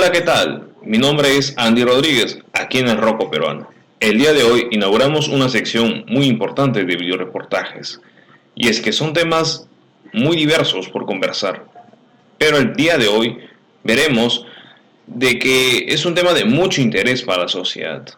Hola, ¿qué tal? Mi nombre es Andy Rodríguez, aquí en el Roco Peruano. El día de hoy inauguramos una sección muy importante de videoreportajes, y es que son temas muy diversos por conversar, pero el día de hoy veremos de que es un tema de mucho interés para la sociedad.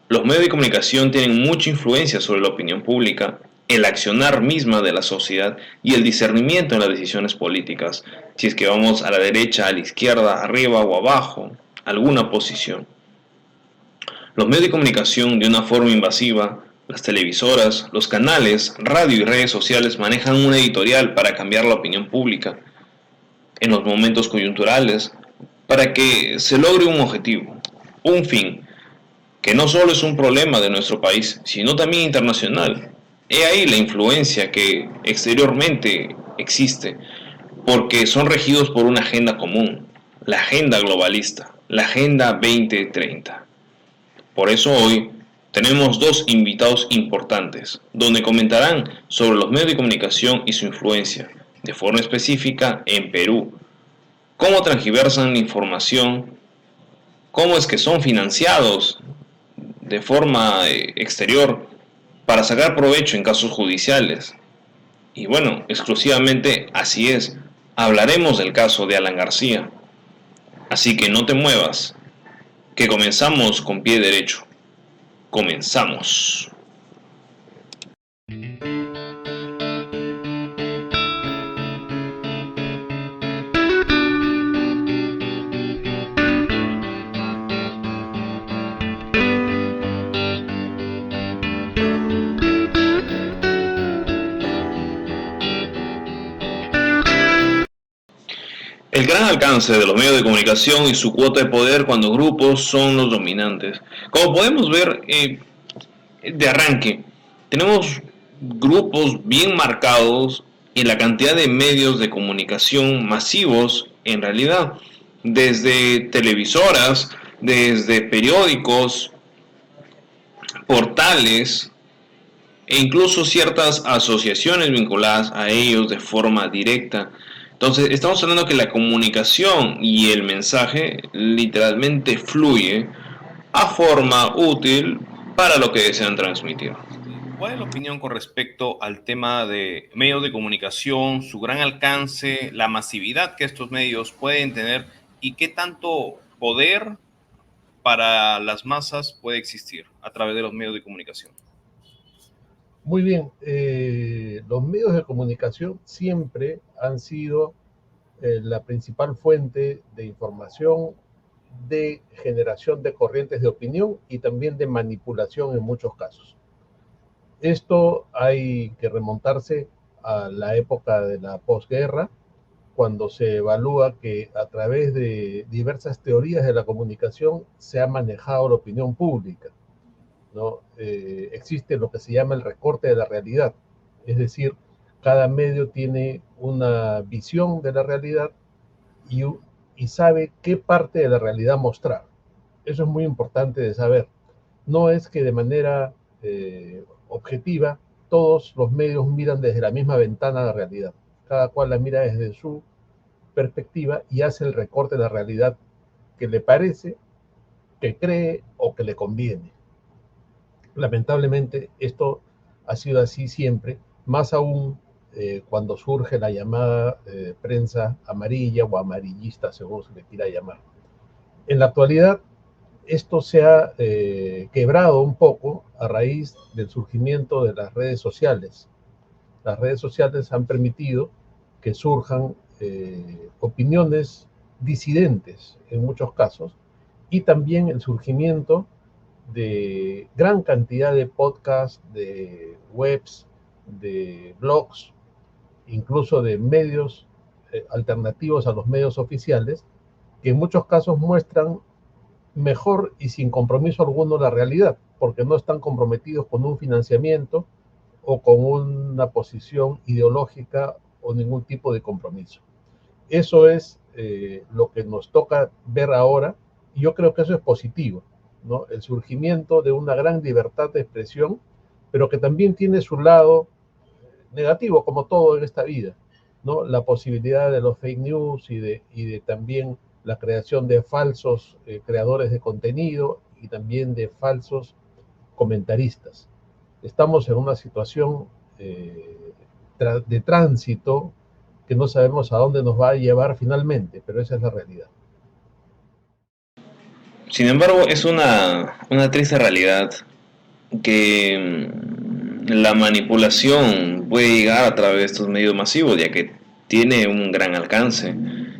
Los medios de comunicación tienen mucha influencia sobre la opinión pública, el accionar misma de la sociedad y el discernimiento en las decisiones políticas, si es que vamos a la derecha, a la izquierda, arriba o abajo, alguna posición. Los medios de comunicación, de una forma invasiva, las televisoras, los canales, radio y redes sociales manejan una editorial para cambiar la opinión pública en los momentos coyunturales para que se logre un objetivo, un fin, que no solo es un problema de nuestro país, sino también internacional. He ahí la influencia que exteriormente existe, porque son regidos por una agenda común, la agenda globalista, la Agenda 2030. Por eso hoy tenemos dos invitados importantes, donde comentarán sobre los medios de comunicación y su influencia, de forma específica en Perú, cómo transgiversan la información, cómo es que son financiados de forma exterior para sacar provecho en casos judiciales. Y bueno, exclusivamente así es. Hablaremos del caso de Alan García. Así que no te muevas, que comenzamos con pie derecho. Comenzamos. El gran alcance de los medios de comunicación y su cuota de poder cuando grupos son los dominantes. Como podemos ver, de arranque, tenemos grupos bien marcados en la cantidad de medios de comunicación masivos en realidad, desde televisoras, desde periódicos, portales e incluso ciertas asociaciones vinculadas a ellos de forma directa. Entonces, estamos hablando que la comunicación y el mensaje literalmente fluye a forma útil para lo que desean transmitir. ¿Cuál es la opinión con respecto al tema de medios de comunicación, su gran alcance, la masividad que estos medios pueden tener y qué tanto poder para las masas puede existir a través de los medios de comunicación? Muy bien, los medios de comunicación siempre han sido la principal fuente de información, de generación de corrientes de opinión y también de manipulación en muchos casos. Esto hay que remontarse a la época de la posguerra, cuando se evalúa que a través de diversas teorías de la comunicación se ha manejado la opinión pública, ¿no? Existe lo que se llama el recorte de la realidad, es decir, cada medio tiene una visión de la realidad y, y sabe qué parte de la realidad mostrar. Eso es muy importante de saber. No es que de manera objetiva todos los medios miran desde la misma ventana la realidad. Cada cual la mira desde su perspectiva y hace el recorte de la realidad que le parece, que cree o que le conviene. Lamentablemente esto ha sido así siempre, más aún cuando surge la llamada prensa amarilla o amarillista, según se le quiera llamar. En la actualidad, esto se ha quebrado un poco a raíz del surgimiento de las redes sociales. Las redes sociales han permitido que surjan opiniones disidentes en muchos casos y también el surgimiento de gran cantidad de podcasts, de webs, de blogs, incluso de medios alternativos a los medios oficiales, que en muchos casos muestran mejor y sin compromiso alguno la realidad, porque no están comprometidos con un financiamiento o con una posición ideológica o ningún tipo de compromiso. Eso es lo que nos toca ver ahora y yo creo que eso es positivo, ¿no? El surgimiento de una gran libertad de expresión, pero que también tiene su lado como todo en esta vida, ¿no? La posibilidad de los fake news y de también la creación de falsos creadores de contenido y también de falsos comentaristas. Estamos en una situación de tránsito que no sabemos a dónde nos va a llevar finalmente, pero esa es la realidad. Sin embargo, es una triste realidad que la manipulación puede llegar a través de estos medios masivos, ya que tiene un gran alcance.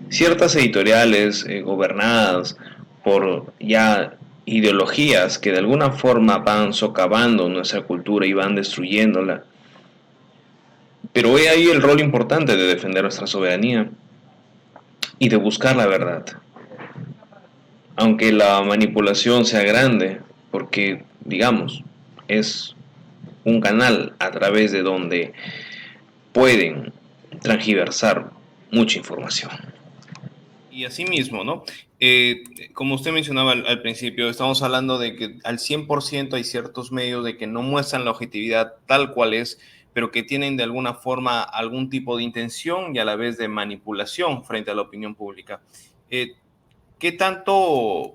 Ciertas editoriales gobernadas por ya ideologías que de alguna forma van socavando nuestra cultura y van destruyéndola. Pero he ahí el rol importante de defender nuestra soberanía y de buscar la verdad. Aunque la manipulación sea grande, porque, digamos, es un canal a través de donde pueden transgiversar mucha información. Y asimismo, ¿no? Como usted mencionaba al principio, estamos hablando de que al 100% hay ciertos medios de que no muestran la objetividad tal cual es, pero que tienen de alguna forma algún tipo de intención y a la vez de manipulación frente a la opinión pública. ¿Qué tanto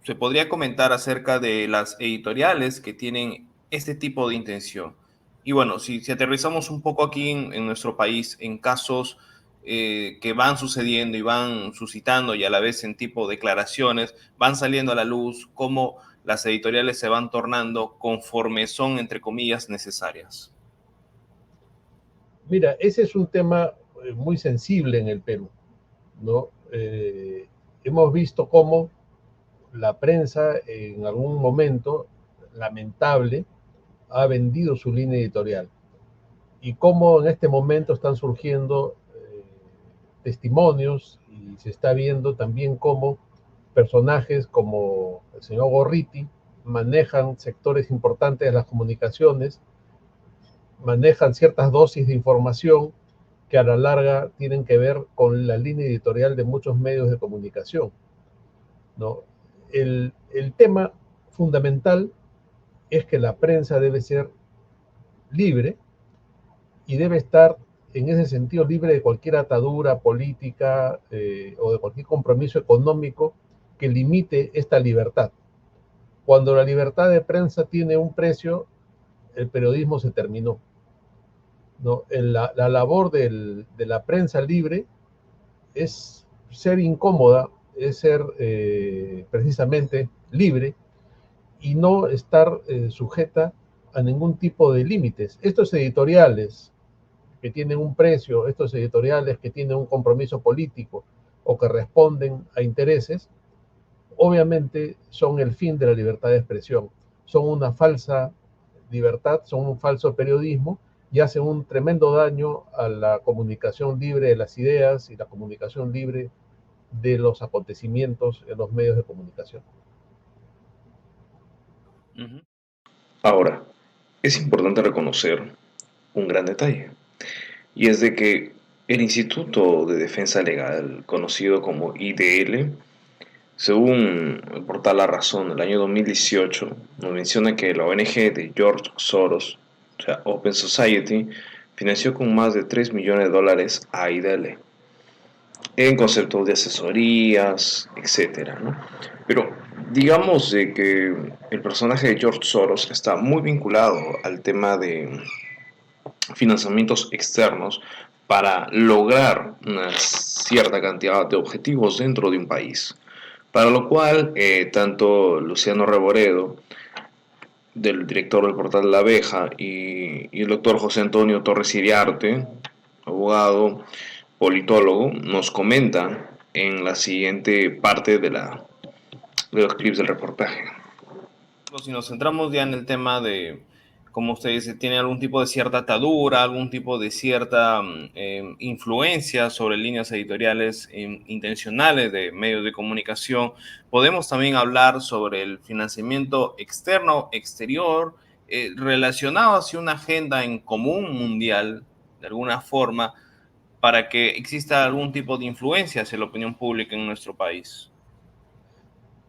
se podría comentar acerca de las editoriales que tienen este tipo de intención? Y bueno, si aterrizamos un poco aquí en nuestro país, en casos que van sucediendo y van suscitando y a la vez en tipo de declaraciones, van saliendo a la luz cómo las editoriales se van tornando conforme son, entre comillas, necesarias. Mira, ese es un tema muy sensible en el Perú, ¿no? Hemos visto cómo la prensa en algún momento lamentable ha vendido su línea editorial y cómo en este momento están surgiendo testimonios y se está viendo también cómo personajes como el señor Gorriti manejan sectores importantes de las comunicaciones, manejan ciertas dosis de información que a la larga tienen que ver con la línea editorial de muchos medios de comunicación, ¿no? El tema fundamental es que la prensa debe ser libre y debe estar en ese sentido libre de cualquier atadura política o de cualquier compromiso económico que limite esta libertad. Cuando la libertad de prensa tiene un precio, el periodismo se terminó, ¿no? La labor de la prensa libre es ser incómoda, es ser precisamente libre y no estar sujeta a ningún tipo de límites. Estos editoriales que tienen un precio, estos editoriales que tienen un compromiso político o que responden a intereses, obviamente son el fin de la libertad de expresión, son una falsa libertad, son un falso periodismo y hacen un tremendo daño a la comunicación libre de las ideas y la comunicación libre de los acontecimientos en los medios de comunicación. Ahora, es importante reconocer un gran detalle, y es de que el Instituto de Defensa Legal, conocido como IDL, según el portal La Razón, el año 2018, nos menciona que la ONG de George Soros, o sea, Open Society, financió con más de $3 millones a IDL en conceptos de asesorías, etcétera, ¿no? Pero digamos de que el personaje de George Soros está muy vinculado al tema de financiamientos externos para lograr una cierta cantidad de objetivos dentro de un país. Para lo cual, tanto Luciano Reboredo, del director del portal La Abeja, y el doctor José Antonio Torres Iriarte, abogado, politólogo, nos comentan en la siguiente parte de los clips del reportaje. Si nos centramos ya en el tema de, como usted dice, tiene algún tipo de cierta atadura, algún tipo de cierta influencia sobre líneas editoriales intencionales de medios de comunicación, podemos también hablar sobre el financiamiento externo, exterior, relacionado hacia una agenda en común mundial, de alguna forma, para que exista algún tipo de influencia hacia la opinión pública en nuestro país.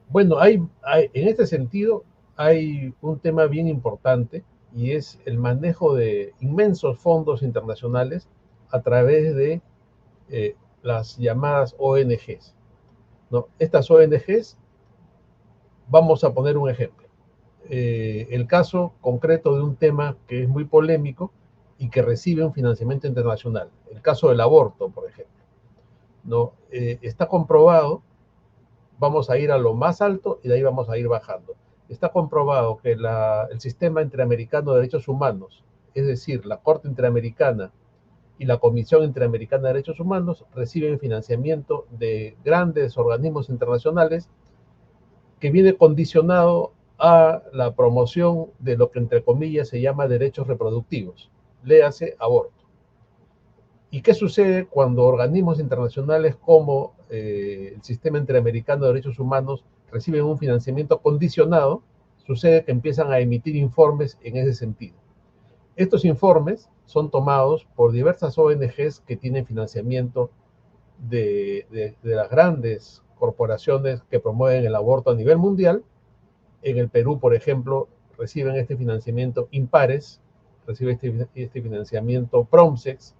Bueno, en este sentido hay un tema bien importante y es el manejo de inmensos fondos internacionales a través de las llamadas ONGs. ¿no? Estas ONGs, vamos a poner un ejemplo. El caso concreto de un tema que es muy polémico y que recibe un financiamiento internacional. El caso del aborto, por ejemplo. ¿No? Está comprobado, vamos a ir a lo más alto y de ahí vamos a ir bajando. Está comprobado que el sistema interamericano de derechos humanos, es decir, la Corte Interamericana y la Comisión Interamericana de Derechos Humanos, reciben financiamiento de grandes organismos internacionales que viene condicionado a la promoción de lo que entre comillas se llama derechos reproductivos, léase aborto. ¿Y qué sucede cuando organismos internacionales como el Sistema Interamericano de Derechos Humanos reciben un financiamiento condicionado? Sucede que empiezan a emitir informes en ese sentido. Estos informes son tomados por diversas ONGs que tienen financiamiento de las grandes corporaciones que promueven el aborto a nivel mundial. En el Perú, por ejemplo, reciben este financiamiento Impares, recibe este financiamiento Promsex,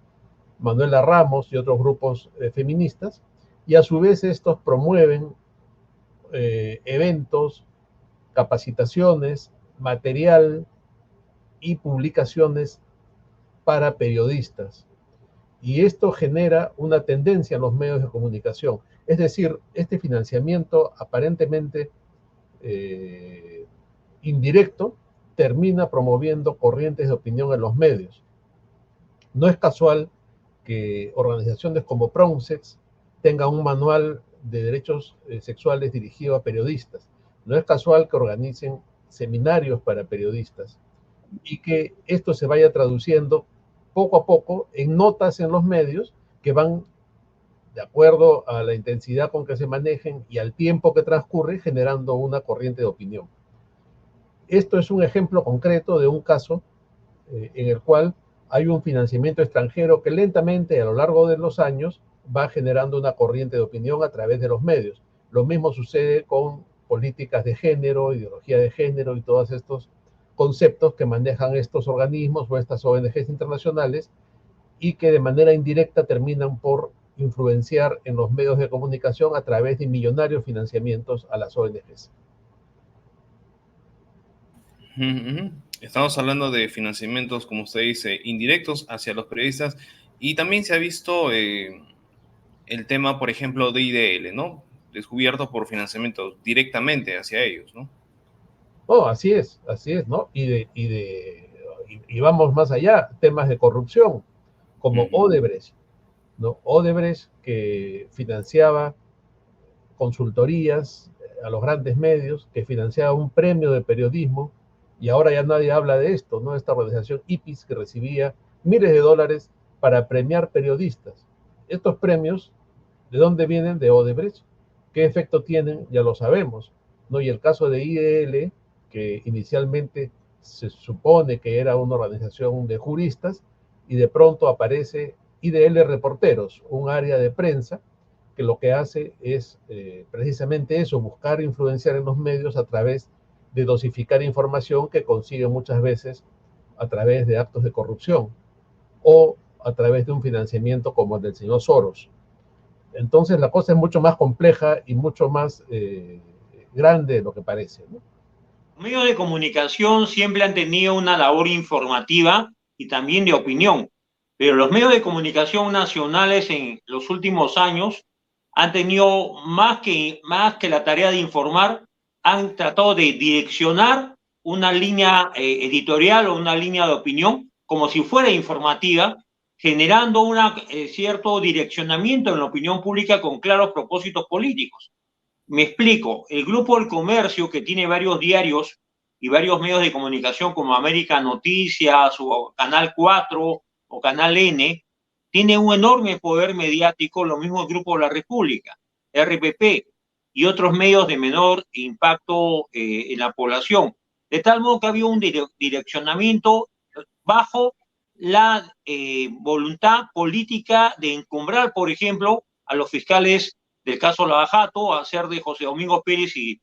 Manuela Ramos y otros grupos feministas, y a su vez estos promueven eventos, capacitaciones, material y publicaciones para periodistas. Y esto genera una tendencia en los medios de comunicación. Es decir, este financiamiento aparentemente indirecto termina promoviendo corrientes de opinión en los medios. No es casual que organizaciones como Promsex tengan un manual de derechos sexuales dirigido a periodistas. No es casual que organicen seminarios para periodistas y que esto se vaya traduciendo poco a poco en notas en los medios que van, de acuerdo a la intensidad con que se manejen y al tiempo que transcurre, generando una corriente de opinión. Esto es un ejemplo concreto de un caso en el cual hay un financiamiento extranjero que lentamente a lo largo de los años va generando una corriente de opinión a través de los medios. Lo mismo sucede con políticas de género, ideología de género y todos estos conceptos que manejan estos organismos o estas ONGs internacionales y que de manera indirecta terminan por influenciar en los medios de comunicación a través de millonarios financiamientos a las ONGs. Estamos hablando de financiamientos, como usted dice, indirectos hacia los periodistas, y también se ha visto el tema, por ejemplo, de IDL, ¿no? Descubierto por financiamientos directamente hacia ellos, ¿no? Oh, así es, ¿no? Y vamos más allá, temas de corrupción, como Odebrecht, ¿no? Odebrecht que financiaba consultorías a los grandes medios, que financiaba un premio de periodismo, y ahora ya nadie habla de esto, ¿no? Esta organización IPIS que recibía miles de dólares para premiar periodistas. Estos premios, ¿de dónde vienen? De Odebrecht. ¿Qué efecto tienen? Ya lo sabemos, ¿no? Y el caso de IDL, que inicialmente se supone que era una organización de juristas, y de pronto aparece IDL Reporteros, un área de prensa que lo que hace es precisamente eso, buscar influenciar en los medios a través de dosificar información que consigue muchas veces a través de actos de corrupción o a través de un financiamiento como el del señor Soros. Entonces la cosa es mucho más compleja y mucho más grande de lo que parece, ¿no? Los medios de comunicación siempre han tenido una labor informativa y también de opinión, pero los medios de comunicación nacionales en los últimos años han tenido más que la tarea de informar, han tratado de direccionar una línea editorial o una línea de opinión como si fuera informativa, generando un cierto direccionamiento en la opinión pública con claros propósitos políticos. Me explico, el Grupo del Comercio, que tiene varios diarios y varios medios de comunicación como América Noticias o Canal 4 o Canal N, tiene un enorme poder mediático, lo mismo el Grupo de la República, RPP, y otros medios de menor impacto en la población. De tal modo que había un direccionamiento bajo la voluntad política de encumbrar, por ejemplo, a los fiscales del caso Lava Jato, a ser de José Domingo Pérez y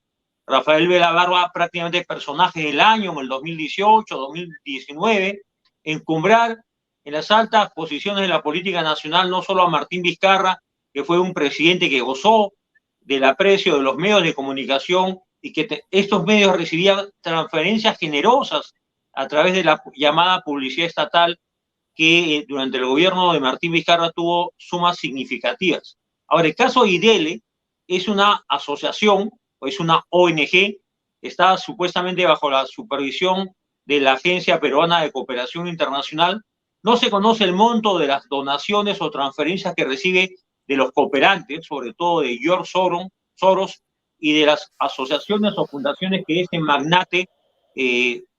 Rafael Vela Barba prácticamente personajes del año en el 2018, 2019, encumbrar en las altas posiciones de la política nacional no solo a Martín Vizcarra, que fue un presidente que gozó del aprecio de los medios de comunicación y que estos medios recibían transferencias generosas a través de la llamada publicidad estatal que durante el gobierno de Martín Vizcarra tuvo sumas significativas. Ahora, el caso IDELE es una asociación o es una ONG, está supuestamente bajo la supervisión de la Agencia Peruana de Cooperación Internacional. No se conoce el monto de las donaciones o transferencias que recibe de los cooperantes, sobre todo de George Soros y de las asociaciones o fundaciones que este magnate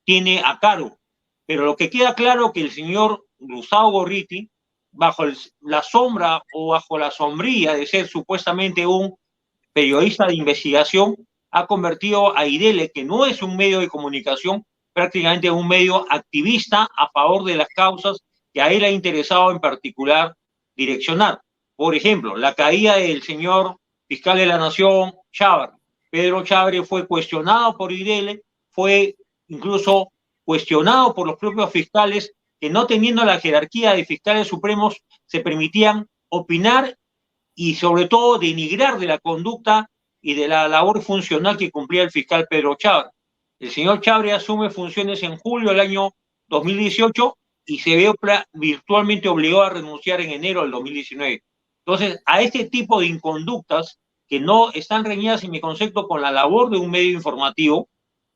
tiene a cargo. Pero lo que queda claro es que el señor Gustavo Gorriti, bajo la sombra o bajo la sombrilla de ser supuestamente un periodista de investigación, ha convertido a IDELE, que no es un medio de comunicación, prácticamente un medio activista a favor de las causas que a él ha interesado en particular direccionar. Por ejemplo, la caída del señor fiscal de la Nación, Chávez. Pedro Chávez fue cuestionado por IDELE, fue incluso cuestionado por los propios fiscales que, no teniendo la jerarquía de fiscales supremos, se permitían opinar y sobre todo denigrar de la conducta y de la labor funcional que cumplía el fiscal Pedro Chávez. El señor Chávez asume funciones en julio del año 2018 y se ve virtualmente obligado a renunciar en enero del 2019. Entonces, a este tipo de inconductas que no están reñidas, en mi concepto, con la labor de un medio informativo,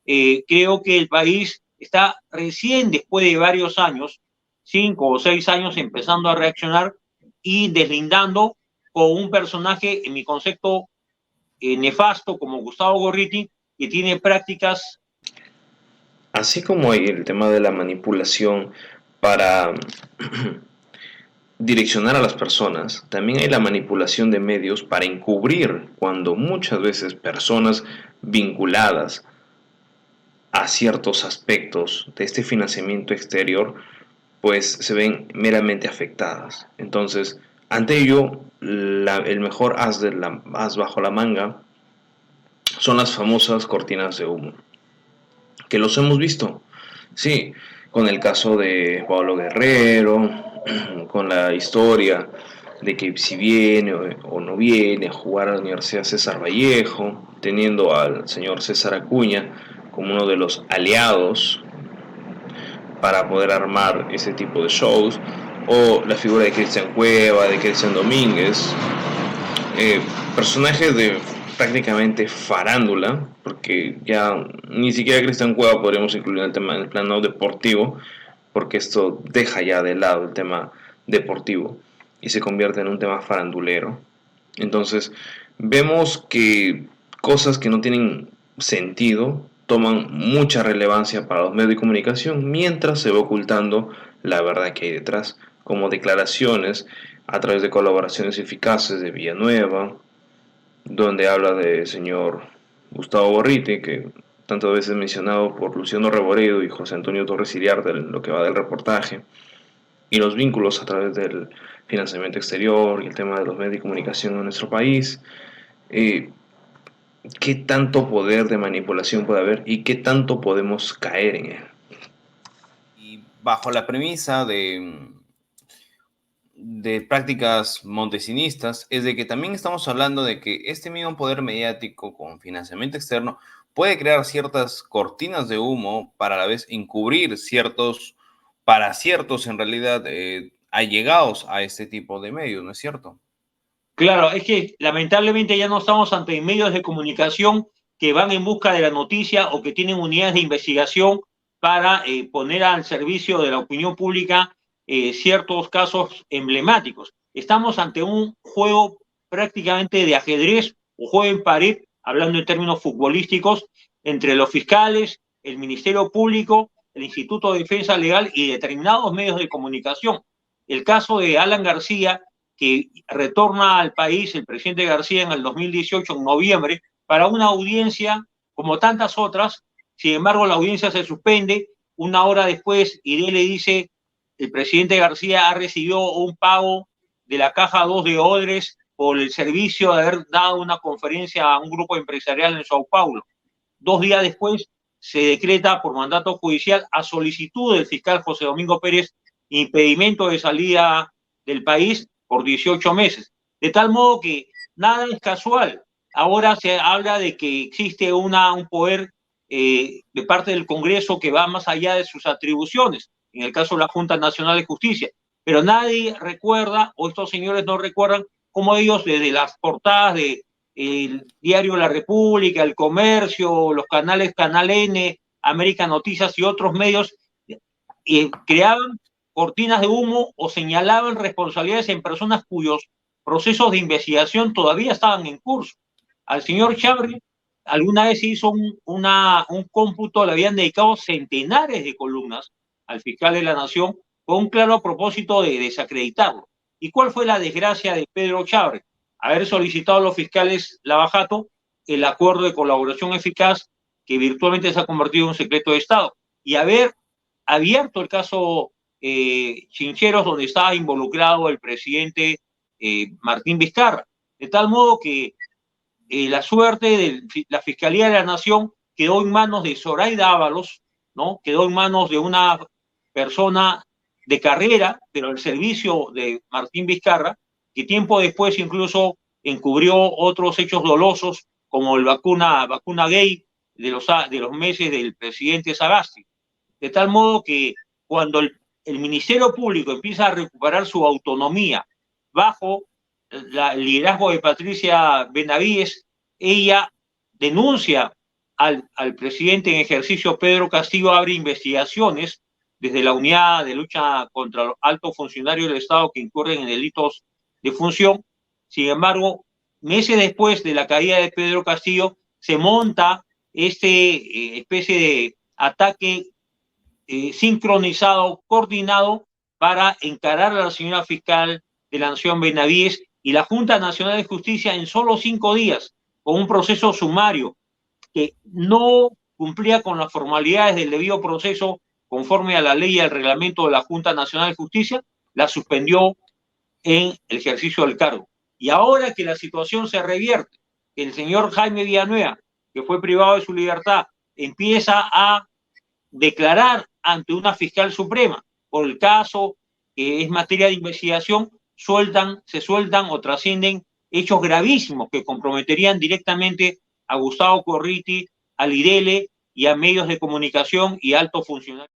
creo que el país está recién, después de varios años, 5 o 6 años, empezando a reaccionar y deslindando con un personaje, en mi concepto, nefasto como Gustavo Gorriti, que tiene prácticas. Así como hay el tema de la manipulación para direccionar a las personas, también hay la manipulación de medios para encubrir cuando muchas veces personas vinculadas a ciertos aspectos de este financiamiento exterior pues se ven meramente afectadas. Entonces, ante ello, el mejor as bajo la manga son las famosas cortinas de humo, que los hemos visto, sí, con el caso de Pablo Guerrero, con la historia de que si viene o no viene a jugar a la Universidad César Vallejo, teniendo al señor César Acuña como uno de los aliados para poder armar ese tipo de shows, o la figura de Cristian Cueva, de Cristian Domínguez, personajes de prácticamente farándula, porque ya ni siquiera Cristian Cueva podríamos incluir en el tema en el plano deportivo, porque esto deja ya de lado el tema deportivo y se convierte en un tema farandulero. Entonces vemos que cosas que no tienen sentido toman mucha relevancia para los medios de comunicación mientras se va ocultando la verdad que hay detrás, como declaraciones a través de colaboraciones eficaces de Villanueva, donde habla del señor Gustavo Gorriti, que tantas veces mencionado por Luciano Reboredo y José Antonio Torres Iriarte en lo que va del reportaje, y los vínculos a través del financiamiento exterior y el tema de los medios de comunicación en nuestro país. ¿Qué tanto poder de manipulación puede haber y qué tanto podemos caer en él? Y bajo la premisa de prácticas montesinistas, es de que también estamos hablando de que este mismo poder mediático con financiamiento externo puede crear ciertas cortinas de humo para a la vez encubrir ciertos en realidad allegados a este tipo de medios, ¿no es cierto? Claro, es que lamentablemente ya no estamos ante medios de comunicación que van en busca de la noticia o que tienen unidades de investigación para poner al servicio de la opinión pública ciertos casos emblemáticos. Estamos ante un juego prácticamente de ajedrez o juego en pared, hablando en términos futbolísticos, entre los fiscales, el Ministerio Público, el Instituto de Defensa Legal y determinados medios de comunicación. El caso de Alan García, que retorna al país el presidente García en el 2018, en noviembre, para una audiencia como tantas otras. Sin embargo, la audiencia se suspende. Una hora después, IDELE dice, el presidente García ha recibido un pago de la Caja 2 de Odres por el servicio de haber dado una conferencia a un grupo empresarial en Sao Paulo. 2 días después, se decreta por mandato judicial, a solicitud del fiscal José Domingo Pérez, impedimento de salida del país por 18 meses. De tal modo que nada es casual. ahora se habla de que existe un poder de parte del Congreso que va más allá de sus atribuciones, en el caso de la Junta Nacional de Justicia. Pero nadie recuerda, o estos señores no recuerdan, cómo ellos desde las portadas de el diario La República, El Comercio, los canales Canal N, América Noticias y otros medios creaban cortinas de humo o señalaban responsabilidades en personas cuyos procesos de investigación todavía estaban en curso. Al señor Chávez alguna vez se hizo un cómputo, le habían dedicado centenares de columnas al fiscal de la Nación con un claro propósito de desacreditarlo. ¿Y cuál fue la desgracia de Pedro Chávez? Haber solicitado a los fiscales Lavajato el acuerdo de colaboración eficaz que virtualmente se ha convertido en un secreto de Estado y haber abierto el caso Chincheros, donde estaba involucrado el presidente Martín Vizcarra, de tal modo que la suerte de la Fiscalía de la Nación quedó en manos de Zoraida Ábalos, ¿no? Quedó en manos de una persona de carrera, pero al servicio de Martín Vizcarra, que tiempo después incluso encubrió otros hechos dolosos, como el vacuna gay de los meses del presidente Sagasti. De tal modo que cuando el Ministerio Público empieza a recuperar su autonomía bajo el liderazgo de Patricia Benavides, ella denuncia al presidente en ejercicio Pedro Castillo, abre investigaciones desde la unidad de lucha contra los altos funcionarios del Estado que incurren en delitos de función. Sin embargo, meses después de la caída de Pedro Castillo, se monta especie de ataque sincronizado, coordinado, para encarar a la señora fiscal de la Nación Benavides, y la Junta Nacional de Justicia en solo 5 días, con un proceso sumario que no cumplía con las formalidades del debido proceso conforme a la ley y al reglamento de la Junta Nacional de Justicia, la suspendió en el ejercicio del cargo. Y ahora que la situación se revierte, el señor Jaime Villanueva, que fue privado de su libertad, empieza a declarar ante una fiscal suprema por el caso que es materia de investigación, se sueltan o trascienden hechos gravísimos que comprometerían directamente a Gustavo Corriti, al IDELE y a medios de comunicación y altos funcionarios.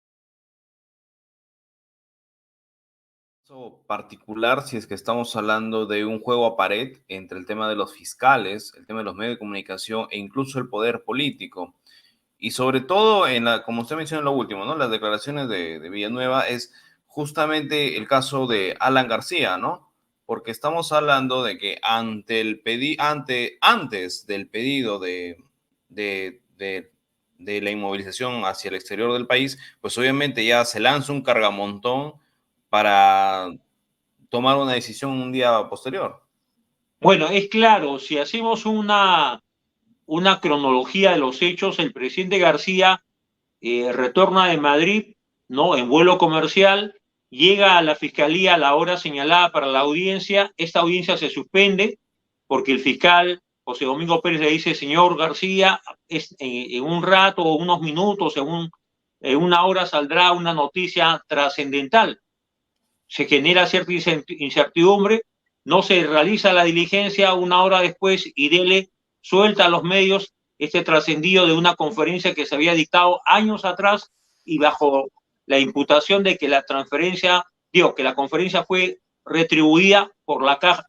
Particular, si es que estamos hablando de un juego a pared entre el tema de los fiscales, el tema de los medios de comunicación e incluso el poder político. Y sobre todo, como usted mencionó en lo último, ¿no? Las declaraciones de Villanueva es justamente el caso de Alan García, ¿no? Porque estamos hablando de que antes del pedido de la inmovilización hacia el exterior del país, pues obviamente ya se lanza un cargamontón para tomar una decisión un día posterior. Bueno, es claro, si hacemos una cronología de los hechos, el presidente García retorna de Madrid, ¿no? En vuelo comercial, llega a la fiscalía a la hora señalada para la audiencia. Esta audiencia se suspende porque el fiscal José Domingo Pérez le dice: señor García, en un rato o unos minutos, en una hora saldrá una noticia trascendental. Se genera cierta incertidumbre, no se realiza la diligencia. Una hora después, IDELE suelta a los medios este trascendido de una conferencia que se había dictado años atrás, y bajo la imputación de que la conferencia fue retribuida por la caja,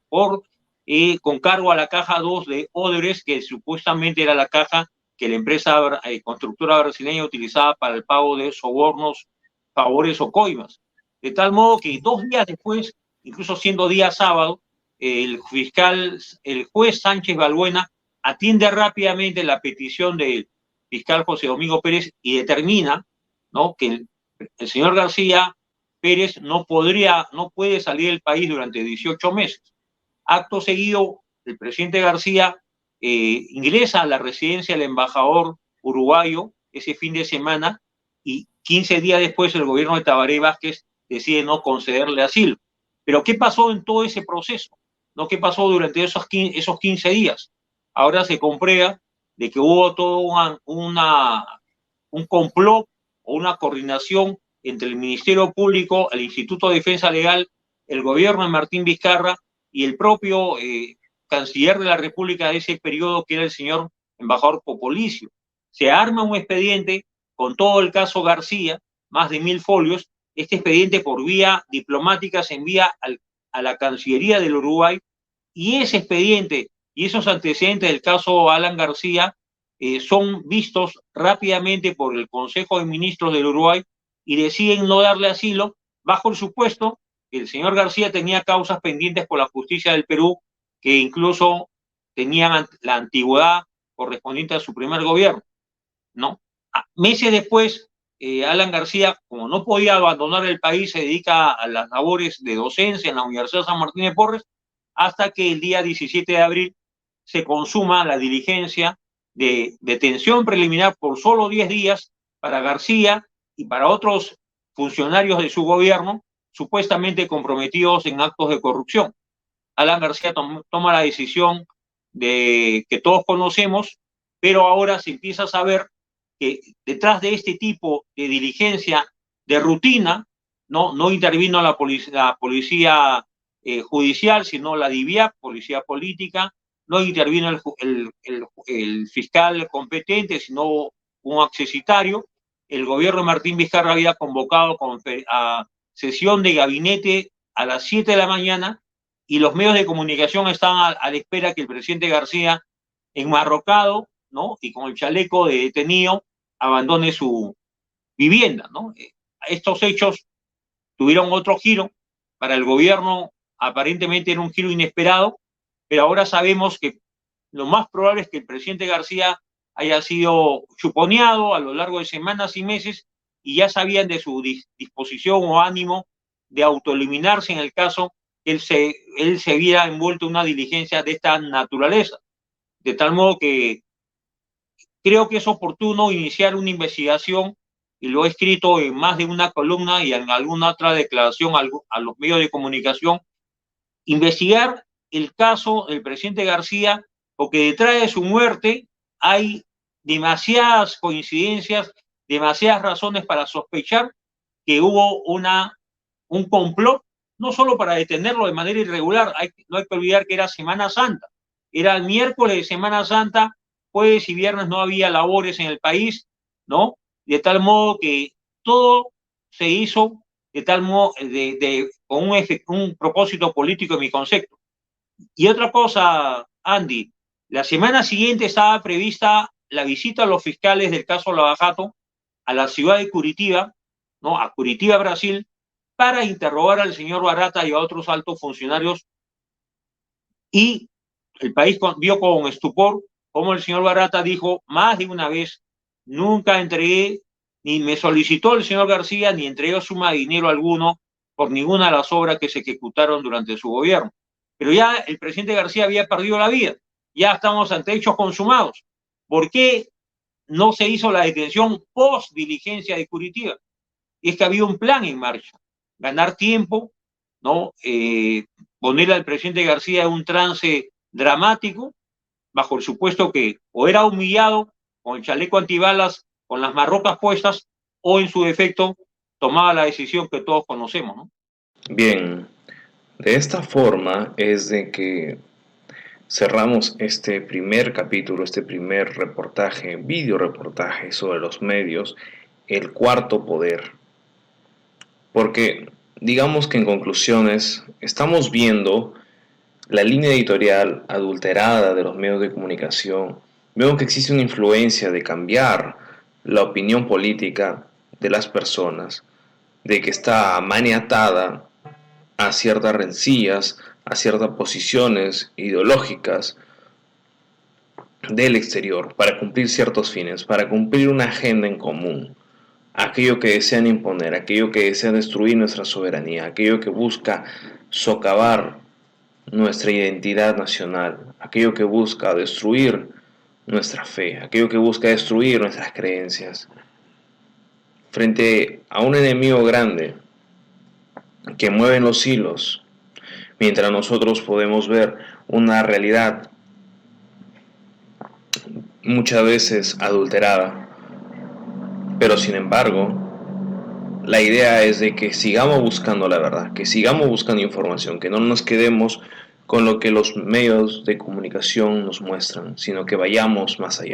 con cargo a la caja 2 de Odebrecht, que supuestamente era la caja que la empresa constructora brasileña utilizaba para el pago de sobornos, favores o coimas. De tal modo que 2 días después, incluso siendo día sábado, el juez Sánchez Balbuena atiende rápidamente la petición del fiscal José Domingo Pérez y determina, ¿no?, que el señor García Pérez no puede salir del país durante 18 meses. Acto seguido, el presidente García ingresa a la residencia del embajador uruguayo ese fin de semana, y 15 días después el gobierno de Tabaré Vázquez decide no concederle asilo. Pero ¿qué pasó en todo ese proceso? ¿No? ¿Qué pasó durante esos 15 días? Ahora se comprueba de que hubo todo un complot o una coordinación entre el Ministerio Público, el Instituto de Defensa Legal, el gobierno de Martín Vizcarra y el propio canciller de la República de ese periodo, que era el señor embajador Popolicio. Se arma un expediente con todo el caso García, más de 1000 folios. Este expediente por vía diplomática se envía a la Cancillería del Uruguay, y ese expediente y esos antecedentes del caso Alan García son vistos rápidamente por el Consejo de Ministros del Uruguay y deciden no darle asilo bajo el supuesto que el señor García tenía causas pendientes por la justicia del Perú que incluso tenían la antigüedad correspondiente a su primer gobierno, ¿no? Meses después, Alan García, como no podía abandonar el país, se dedica a las labores de docencia en la Universidad San Martín de Porres, hasta que el día 17 de abril se consuma la diligencia de detención preliminar por solo 10 días para García y para otros funcionarios de su gobierno supuestamente comprometidos en actos de corrupción. Alan García toma la decisión que todos conocemos, pero ahora se empieza a saber que detrás de este tipo de diligencia de rutina no intervino la policía judicial, sino la DIVIAP, policía política, no intervino el fiscal competente, sino un accesitario. El gobierno de Martín Vizcarra había convocado a sesión de gabinete a las 7 de la mañana y los medios de comunicación estaban a la espera que el presidente García, enmarrocado, ¿no?, y con el chaleco de detenido, abandone su vivienda, ¿no? Estos hechos tuvieron otro giro. Para el gobierno aparentemente era un giro inesperado, pero ahora sabemos que lo más probable es que el presidente García haya sido chuponeado a lo largo de semanas y meses y ya sabían de su disposición o ánimo de autoeliminarse en el caso que él se viera envuelto en una diligencia de esta naturaleza. De tal modo que creo que es oportuno iniciar una investigación, y lo he escrito en más de una columna y en alguna otra declaración a los medios de comunicación, investigar el caso del presidente García, porque detrás de su muerte hay demasiadas coincidencias, demasiadas razones para sospechar que hubo un complot, no solo para detenerlo de manera irregular, no hay que olvidar que era Semana Santa, era el miércoles de Semana Santa, jueves y viernes no había labores en el país, ¿no? De tal modo que todo se hizo de tal modo, con un propósito político en mi concepto. Y otra cosa, Andy, la semana siguiente estaba prevista la visita a los fiscales del caso Lava Jato a la ciudad de Curitiba, ¿no?, a Curitiba, Brasil, para interrogar al señor Barata y a otros altos funcionarios. Y el país vio con estupor cómo el señor Barata dijo más de una vez: nunca entregué, ni me solicitó el señor García, ni entregó suma de dinero alguno por ninguna de las obras que se ejecutaron durante su gobierno. Pero ya el presidente García había perdido la vida, ya estamos ante hechos consumados. ¿Por qué no se hizo la detención post diligencia de Curitiba? Y es que había un plan en marcha: ganar tiempo, ¿no? Poner al presidente García en un trance dramático, bajo el supuesto que o era humillado con el chaleco antibalas, con las marrocas puestas, o en su defecto tomaba la decisión que todos conocemos, ¿no? Bien, de esta forma es de que cerramos este primer capítulo, este primer reportaje, video reportaje sobre los medios, el cuarto poder. Porque digamos que en conclusiones estamos viendo la línea editorial adulterada de los medios de comunicación. Veo que existe una influencia de cambiar la opinión política de las personas, de que está maniatada a ciertas rencillas, a ciertas posiciones ideológicas del exterior para cumplir ciertos fines, para cumplir una agenda en común. Aquello que desean imponer, aquello que desean destruir nuestra soberanía, aquello que busca socavar nuestra identidad nacional, aquello que busca destruir nuestra fe, aquello que busca destruir nuestras creencias. Frente a un enemigo grande que mueve los hilos, mientras nosotros podemos ver una realidad muchas veces adulterada, pero sin embargo, la idea es de que sigamos buscando la verdad, que sigamos buscando información, que no nos quedemos con lo que los medios de comunicación nos muestran, sino que vayamos más allá.